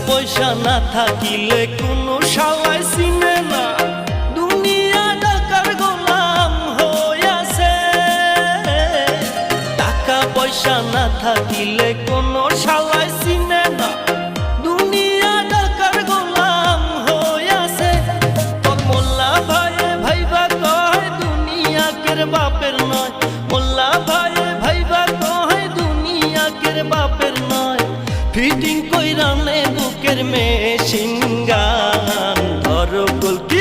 পয়সা না থাকিলে কোনো শালায় চিনে না, দুনিয়া টাকার গোলাম হইয়াছে। টাকা পয়সা না থাকিলে কোনো শালায় চিনে না, দুনিয়া টাকার গোলাম হইয়াছে। তোর মোল্লা ভাইয়ে ভাইবা কয় দুনিয়া কের বাপের নয়, মোল্লা ভাইয়ে ভাইবা কয় দুনিয়া কের বাপের নয়। ফিটিং কইরা নে বুকের মেশিন গান, ধরো কলকি